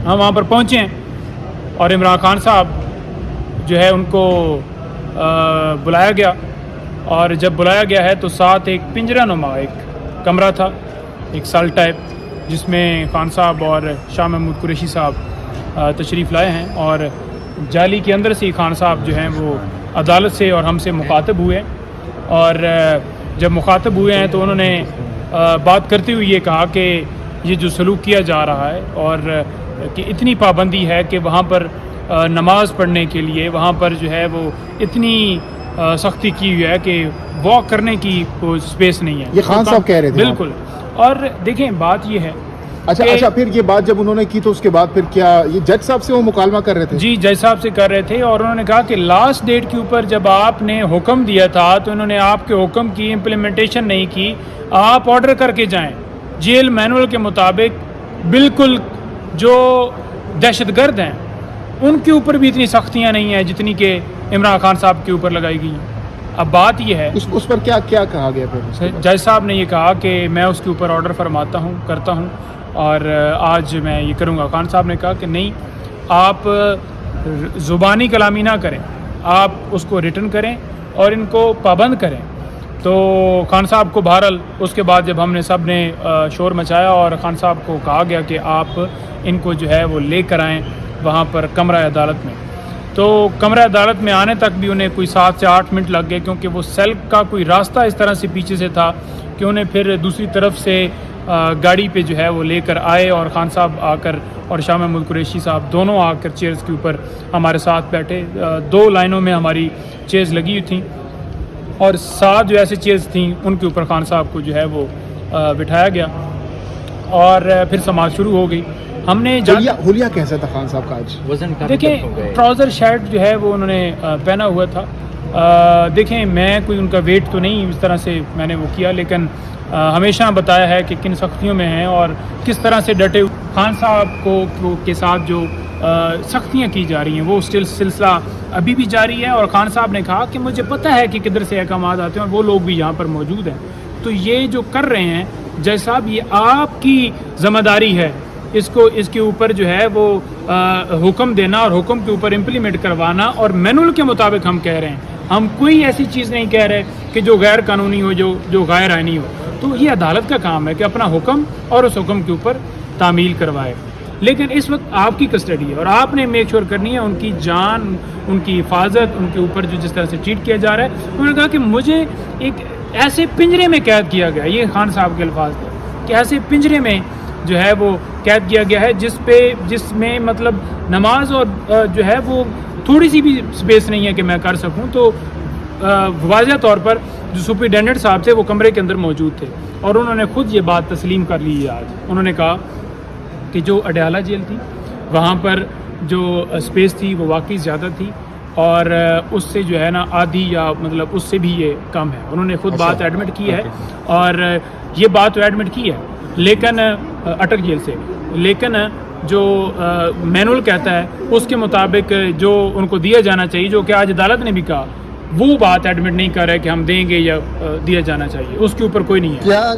ہم وہاں پر پہنچے ہیں اور عمران خان صاحب جو ہے ان کو بلایا گیا، اور جب بلایا گیا ہے تو ساتھ ایک پنجرہ نما ایک کمرہ تھا، ایک سیل ٹائپ، جس میں خان صاحب اور شاہ محمود قریشی صاحب تشریف لائے ہیں، اور جالی کے اندر سے ہی خان صاحب جو ہیں وہ عدالت سے اور ہم سے مخاطب ہوئے، اور جب مخاطب ہوئے ہیں تو انہوں نے بات کرتے ہوئے یہ کہا کہ یہ جو سلوک کیا جا رہا ہے اور کہ اتنی پابندی ہے کہ وہاں پر نماز پڑھنے کے لیے وہاں پر جو ہے وہ اتنی سختی کی ہوئی ہے کہ واک کرنے کی کوئی اسپیس نہیں ہے. یہ خان صاحب کہہ رہے تھے. بالکل. اور دیکھیں بات یہ ہے، اچھا پھر یہ بات جب انہوں نے کی تو اس کے بعد پھر کیا یہ جج صاحب سے وہ مکالمہ کر رہے تھے؟ جی جج صاحب سے کر رہے تھے، اور انہوں نے کہا کہ لاسٹ ڈیٹ کے اوپر جب آپ نے حکم دیا تھا تو انہوں نے آپ کے حکم کی امپلیمنٹیشن نہیں کی، آپ آرڈر کر کے جائیں جیل مینول کے مطابق. بالکل جو دہشت گرد ہیں ان کے اوپر بھی اتنی سختیاں نہیں ہیں جتنی کہ عمران خان صاحب کے اوپر لگائی گئی ہیں. اب بات یہ ہے اس پر کیا کہا گیا پھر؟ جج صاحب نے یہ کہا کہ میں اس کے اوپر آرڈر فرماتا ہوں، کرتا ہوں، اور آج میں یہ کروں گا. خان صاحب نے کہا کہ نہیں، آپ زبانی کلامی نہ کریں، آپ اس کو ریٹن کریں اور ان کو پابند کریں. تو خان صاحب کو بہرحال اس کے بعد جب ہم نے سب نے شور مچایا اور خان صاحب کو کہا گیا کہ آپ ان کو جو ہے وہ لے کر آئیں وہاں پر کمرہ عدالت میں، تو کمرہ عدالت میں آنے تک بھی انہیں کوئی 7 سے 8 منٹ لگ گئے، کیونکہ وہ سیل کا کوئی راستہ اس طرح سے پیچھے سے تھا کہ انہیں پھر دوسری طرف سے گاڑی پہ جو ہے وہ لے کر آئے، اور خان صاحب آ کر اور شاہ محمود قریشی صاحب دونوں آ کر چیئرز کے اوپر ہمارے ساتھ بیٹھے. 2 لائنوں میں ہماری چیئرز لگی ہوئی تھیں، اور 7 جو ایسے چیئرز تھیں ان کے اوپر خان صاحب کو جو ہے وہ بٹھایا گیا، اور پھر سماعت شروع ہو گئی. ہم نے حلیہ کیسا تھا خان صاحب کا آج؟ دیکھیں ٹراؤزر شرٹ جو ہے وہ انہوں نے پہنا ہوا تھا. دیکھیں میں کوئی ان کا ویٹ تو نہیں اس طرح سے میں نے وہ کیا، لیکن ہمیشہ بتایا ہے کہ کن سختیوں میں ہیں اور کس طرح سے ڈٹے. خان صاحب کو کے ساتھ جو سختیاں کی جا رہی ہیں وہ سلسلہ ابھی بھی جاری ہے، اور خان صاحب نے کہا کہ مجھے پتہ ہے کہ کدھر سے احکامات آتے ہیں اور وہ لوگ بھی یہاں پر موجود ہیں. تو یہ جو کر رہے ہیں جج صاحب، یہ آپ کی ذمہ داری ہے اس کے اوپر جو ہے وہ حکم دینا اور حکم کے اوپر امپلیمنٹ کروانا، اور مینول کے مطابق ہم کہہ رہے ہیں. ہم کوئی ایسی چیز نہیں کہہ رہے کہ جو غیر قانونی ہو، جو غیر آئینی ہو. تو یہ عدالت کا کام ہے کہ اپنا حکم اور اس حکم کے اوپر تعمیل کروائے. لیکن اس وقت آپ کی کسٹڈی ہے اور آپ نے میک شور کرنی ہے ان کی جان، ان کی حفاظت، ان کے اوپر جو جس طرح سے ٹریٹ کیا جا رہا ہے. انہوں نے کہا کہ مجھے ایک ایسے پنجرے میں قید کیا گیا، یہ خان صاحب کے الفاظ تھے کہ ایسے پنجرے میں جو ہے وہ قید کیا گیا ہے جس میں مطلب نماز اور جو ہے وہ تھوڑی سی بھی سپیس نہیں ہے کہ میں کر سکوں. تو واضح طور پر جو سپرنٹینڈنٹ صاحب تھے وہ کمرے کے اندر موجود تھے، اور انہوں نے خود یہ بات تسلیم کر لی ہے. آج انہوں نے کہا کہ جو اڈیالہ جیل تھی وہاں پر جو سپیس تھی وہ واقعی زیادہ تھی، اور اس سے جو ہے نا آدھی یا مطلب اس سے بھی یہ کم ہے. انہوں نے خود بات ایڈمٹ کی ہے، اور یہ بات تو ایڈمٹ کی ہے لیکن اٹک جیل سے، لیکن جو مینول کہتا ہے اس کے مطابق جو ان کو دیا جانا چاہیے، جو کہ آج عدالت نے بھی کہا، وہ بات ایڈمٹ نہیں کر رہا ہے کہ ہم دیں گے یا دیا جانا چاہیے، اس کے اوپر کوئی نہیں ہے. کیا